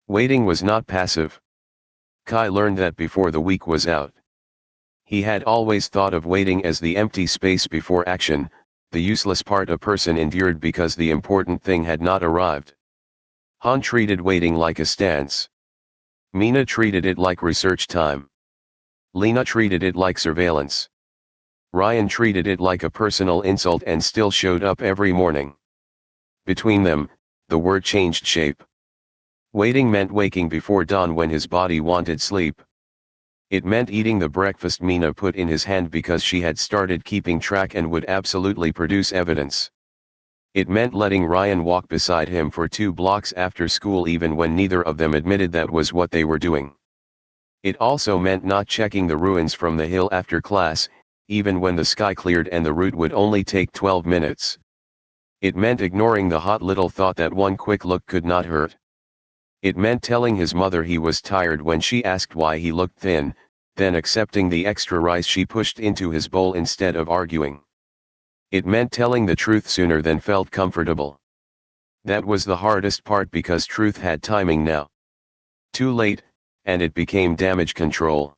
Waiting was not passive. Kai learned that before the week was out. He had always thought of waiting as the empty space before action, the useless part a person endured because the important thing had not arrived. Han treated waiting like a stance. Mina treated it like research time. Lena treated it like surveillance. Ryan treated it like a personal insult and still showed up every morning. Between them, the word changed shape. Waiting meant waking before dawn when his body wanted sleep. It meant eating the breakfast Mina put in his hand because she had started keeping track and would absolutely produce evidence. It meant letting Ryan walk beside him for 2 blocks after school even when neither of them admitted that was what they were doing. It also meant not checking the ruins from the hill after class, even when the sky cleared and the route would only take 12 minutes. It meant ignoring the hot little thought that one quick look could not hurt. It meant telling his mother he was tired when she asked why he looked thin, then accepting the extra rice she pushed into his bowl instead of arguing. It meant telling the truth sooner than felt comfortable. That was the hardest part because truth had timing now. Too late, and it became damage control.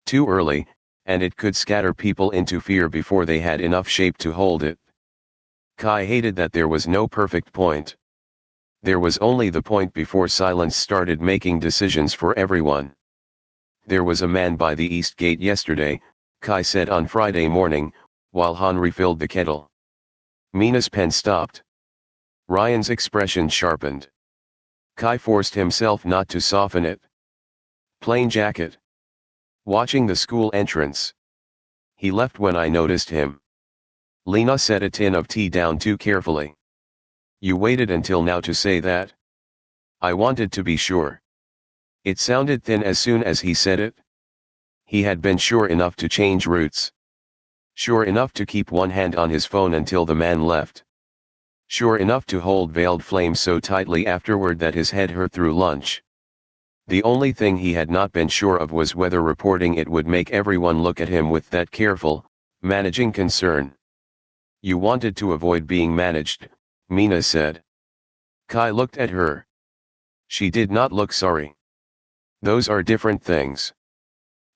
Too early, and it could scatter people into fear before they had enough shape to hold it. Kai hated that there was no perfect point. There was only the point before silence started making decisions for everyone. There was a man by the east gate yesterday, Kai said on Friday morning, while Han refilled the kettle. Mina's pen stopped. Ryan's expression sharpened. Kai forced himself not to soften it. Plain jacket. Watching the school entrance. He left when I noticed him. Lena set a tin of tea down too carefully. You waited until now to say that? I wanted to be sure. It sounded thin as soon as he said it. He had been sure enough to change routes. Sure enough to keep one hand on his phone until the man left. Sure enough to hold veiled flame so tightly afterward that his head hurt through lunch. The only thing he had not been sure of was whether reporting it would make everyone look at him with that careful, managing concern. You wanted to avoid being managed, Mina said. Kai looked at her. She did not look sorry. Those are different things.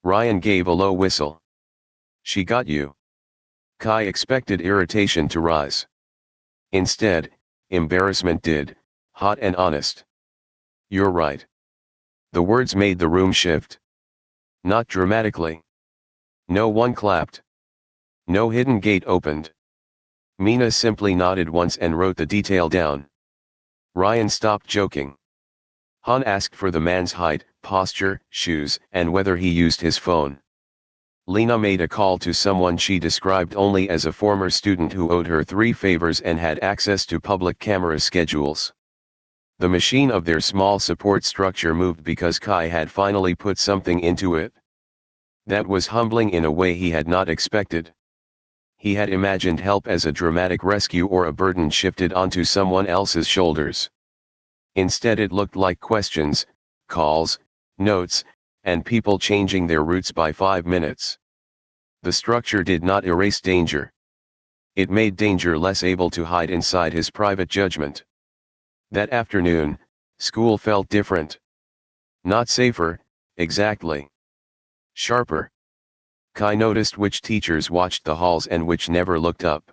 Ryan gave a low whistle. She got you. Kai expected irritation to rise. Instead, embarrassment did, hot and honest. You're right. The words made the room shift. Not dramatically. No one clapped. No hidden gate opened. Mina simply nodded once and wrote the detail down. Ryan stopped joking. Han asked for the man's height, posture, shoes, and whether he used his phone. Lena made a call to someone she described only as a former student who owed her 3 favors and had access to public camera schedules. The machine of their small support structure moved because Kai had finally put something into it. That was humbling in a way he had not expected. He had imagined help as a dramatic rescue or a burden shifted onto someone else's shoulders. Instead it looked like questions, calls, notes, and people changing their routes by 5 minutes. The structure did not erase danger. It made danger less able to hide inside his private judgment. That afternoon, school felt different. Not safer, exactly. Sharper. Kai noticed which teachers watched the halls and which never looked up.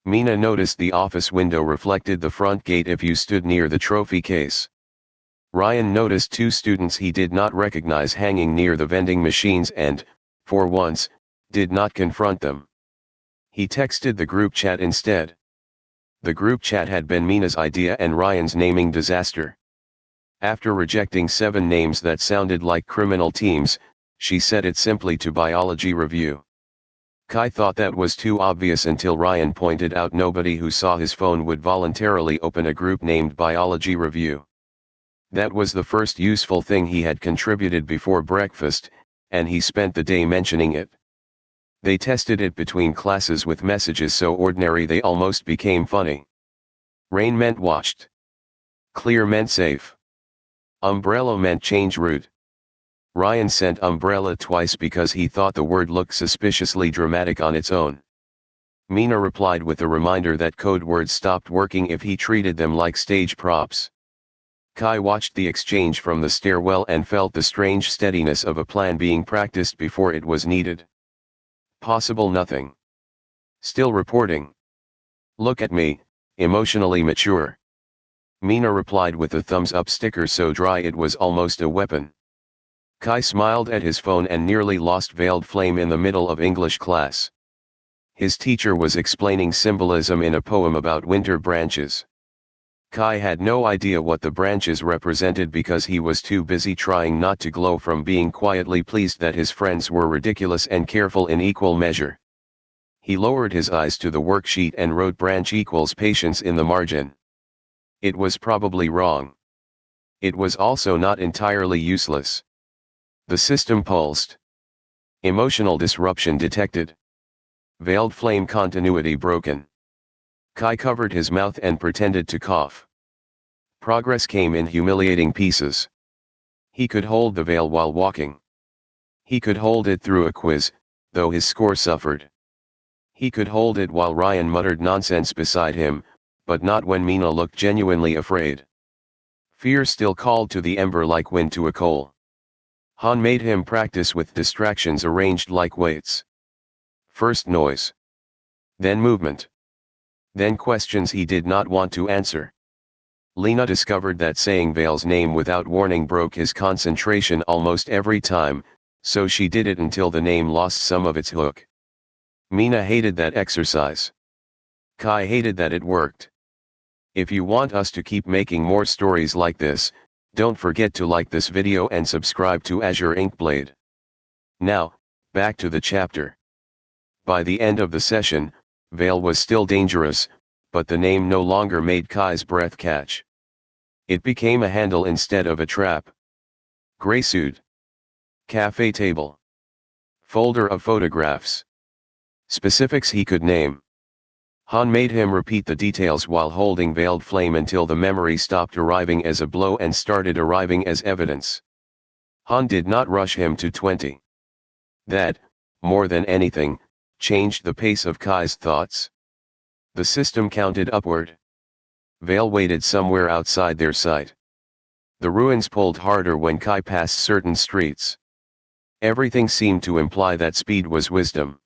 Mina noticed the office window reflected the front gate if you stood near the trophy case. Ryan noticed 2 students he did not recognize hanging near the vending machines and, for once, did not confront them. He texted the group chat instead. The group chat had been Mina's idea and Ryan's naming disaster. After rejecting 7 names that sounded like criminal teams, she set it simply to Biology Review. Kai thought that was too obvious until Ryan pointed out nobody who saw his phone would voluntarily open a group named Biology Review. That was the first useful thing he had contributed before breakfast, and he spent the day mentioning it. They tested it between classes with messages so ordinary they almost became funny. Rain meant watched. Clear meant safe. Umbrella meant change route. Ryan sent umbrella twice because he thought the word looked suspiciously dramatic on its own. Mina replied with a reminder that code words stopped working if he treated them like stage props. Kai watched the exchange from the stairwell and felt the strange steadiness of a plan being practiced before it was needed. Possible nothing. Still reporting. Look at me, emotionally mature. Mina replied with a thumbs up sticker so dry it was almost a weapon. Kai smiled at his phone and nearly lost veiled flame in the middle of English class. His teacher was explaining symbolism in a poem about winter branches. Kai had no idea what the branches represented because he was too busy trying not to glow from being quietly pleased that his friends were ridiculous and careful in equal measure. He lowered his eyes to the worksheet and wrote branch equals patience in the margin. It was probably wrong. It was also not entirely useless. The system pulsed. Emotional disruption detected. Veiled flame continuity broken. Kai covered his mouth and pretended to cough. Progress came in humiliating pieces. He could hold the veil while walking. He could hold it through a quiz, though his score suffered. He could hold it while Ryan muttered nonsense beside him, but not when Mina looked genuinely afraid. Fear still called to the ember like wind to a coal. Han made him practice with distractions arranged like weights. First noise. Then movement. Then questions he did not want to answer. Lena discovered that saying Vale's name without warning broke his concentration almost every time, so she did it until the name lost some of its hook. Mina hated that exercise. Kai hated that it worked. If you want us to keep making more stories like this, don't forget to like this video and subscribe to Azure Inkblade. Now, back to the chapter. By the end of the session, Vale was still dangerous, but the name no longer made Kai's breath catch. It became a handle instead of a trap. Gray suit. Cafe table. Folder of photographs. Specifics he could name. Han made him repeat the details while holding veiled flame until the memory stopped arriving as a blow and started arriving as evidence. Han did not rush him to 20. That, more than anything, changed the pace of Kai's thoughts. The system counted upward. Vale waited somewhere outside their sight. The ruins pulled harder when Kai passed certain streets. Everything seemed to imply that speed was wisdom.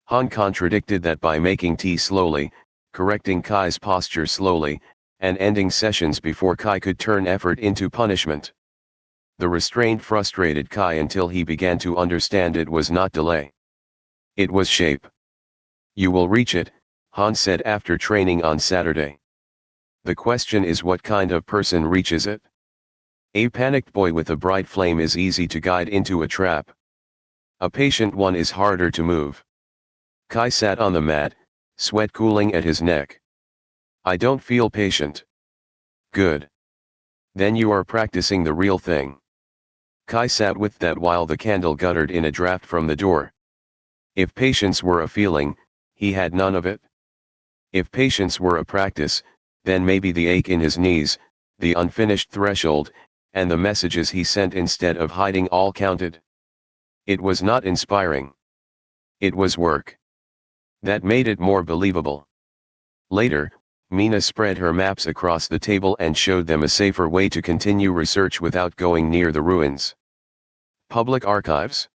Han contradicted that by making tea slowly, correcting Kai's posture slowly, and ending sessions before Kai could turn effort into punishment. The restraint frustrated Kai until he began to understand it was not delay. It was shape. You will reach it, Han said after training on Saturday. The question is what kind of person reaches it? A panicked boy with a bright flame is easy to guide into a trap. A patient one is harder to move. Kai sat on the mat, sweat cooling at his neck. I don't feel patient. Good. Then you are practicing the real thing. Kai sat with that while the candle guttered in a draft from the door. If patience were a feeling, he had none of it. If patience were a practice, then maybe the ache in his knees, the unfinished threshold, and the messages he sent instead of hiding all counted. It was not inspiring. It was work. That made it more believable. Later, Mina spread her maps across the table and showed them a safer way to continue research without going near the ruins. Public archives.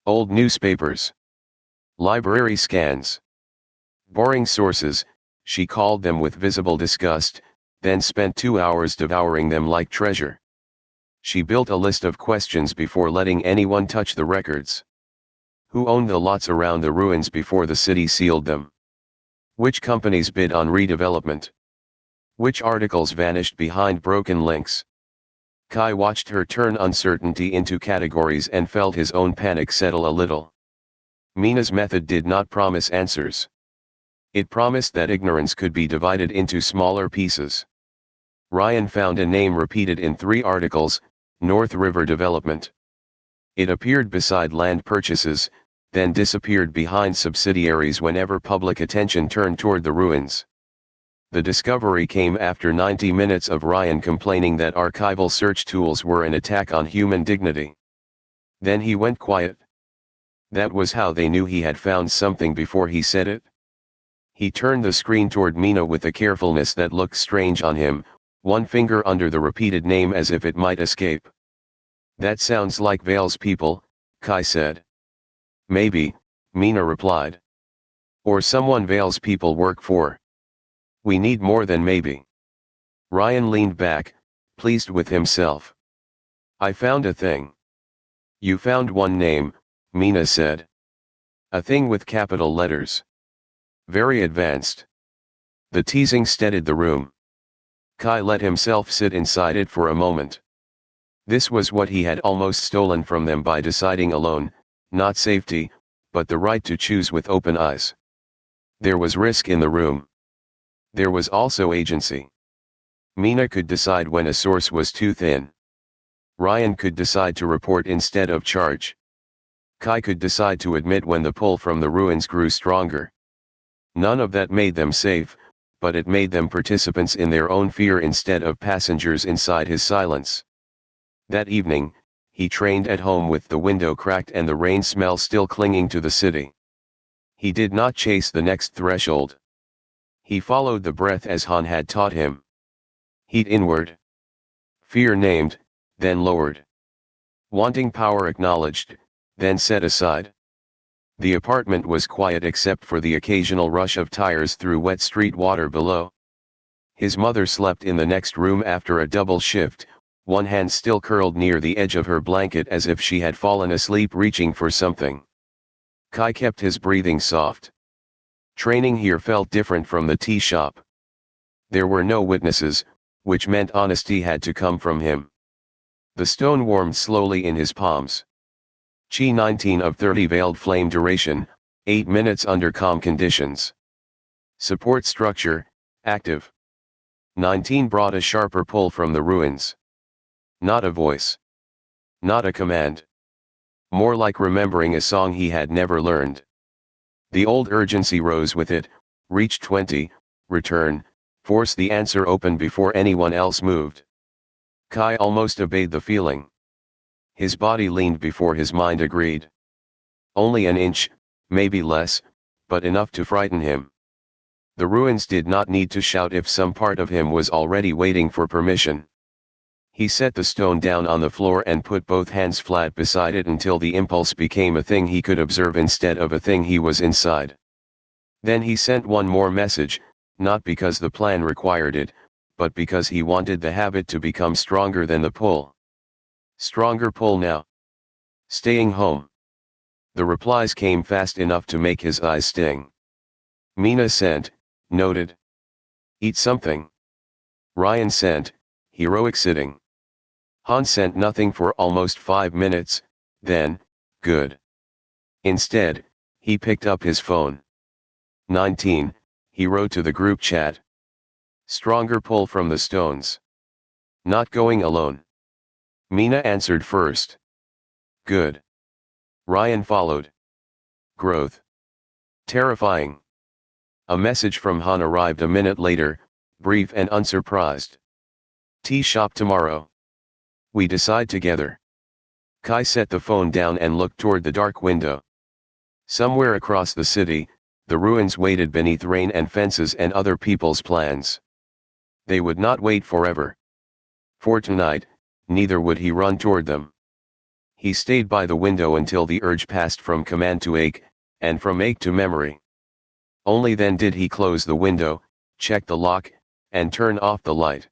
Old newspapers. Library scans. Boring sources, she called them with visible disgust, then spent 2 hours devouring them like treasure. She built a list of questions before letting anyone touch the records. Who owned the lots around the ruins before the city sealed them? Which companies bid on redevelopment? Which articles vanished behind broken links? Kai watched her turn uncertainty into categories and felt his own panic settle a little. Mina's method did not promise answers. It promised that ignorance could be divided into smaller pieces. Ryan found a name repeated in 3 articles, North River Development. It appeared beside land purchases, then disappeared behind subsidiaries whenever public attention turned toward the ruins. The discovery came after 90 minutes of Ryan complaining that archival search tools were an attack on human dignity. Then he went quiet. That was how they knew he had found something before he said it. He turned the screen toward Mina with a carefulness that looked strange on him, one finger under the repeated name as if it might escape. That sounds like Vale's people, Kai said. Maybe, Mina replied. Or someone Vale's people work for. We need more than maybe. Ryan leaned back, pleased with himself. I found a thing. You found one name, Mina said. A thing with capital letters. Very advanced. The teasing steadied the room. Kai let himself sit inside it for a moment. This was what he had almost stolen from them by deciding alone, not safety, but the right to choose with open eyes. There was risk in the room. There was also agency. Mina could decide when a source was too thin. Ryan could decide to report instead of charge. Kai could decide to admit when the pull from the ruins grew stronger. None of that made them safe, but it made them participants in their own fear instead of passengers inside his silence. That evening, he trained at home with the window cracked and the rain smell still clinging to the city. He did not chase the next threshold. He followed the breath as Han had taught him. Heat inward. Fear named, then lowered. Wanting power acknowledged, then set aside. The apartment was quiet except for the occasional rush of tires through wet street water below. His mother slept in the next room after a double shift, one hand still curled near the edge of her blanket as if she had fallen asleep reaching for something. Kai kept his breathing soft. Training here felt different from the tea shop. There were no witnesses, which meant honesty had to come from him. The stone warmed slowly in his palms. Chi 19 of 30 veiled flame duration, 8 minutes under calm conditions. Support structure, active. 19 brought a sharper pull from the ruins. Not a voice. Not a command. More like remembering a song he had never learned. The old urgency rose with it, reach 20, return, force the answer open before anyone else moved. Kai almost obeyed the feeling. His body leaned before his mind agreed. Only an inch, maybe less, but enough to frighten him. The ruins did not need to shout if some part of him was already waiting for permission. He set the stone down on the floor and put both hands flat beside it until the impulse became a thing he could observe instead of a thing he was inside. Then he sent one more message, not because the plan required it, but because he wanted the habit to become stronger than the pull. Stronger pull now. Staying home. The replies came fast enough to make his eyes sting. Mina sent, noted. Eat something. Ryan sent, heroic sitting. Han sent nothing for almost 5 minutes, then, good. Instead, he picked up his phone. 19, he wrote to the group chat. Stronger pull from the stones. Not going alone. Mina answered first. Good. Ryan followed. Growth. Terrifying. A message from Han arrived a minute later, brief and unsurprised. Tea shop tomorrow. We decide together. Kai set the phone down and looked toward the dark window. Somewhere across the city, the ruins waited beneath rain and fences and other people's plans. They would not wait forever. For tonight, neither would he run toward them. He stayed by the window until the urge passed from command to ache, and from ache to memory. Only then did he close the window, check the lock, and turn off the light.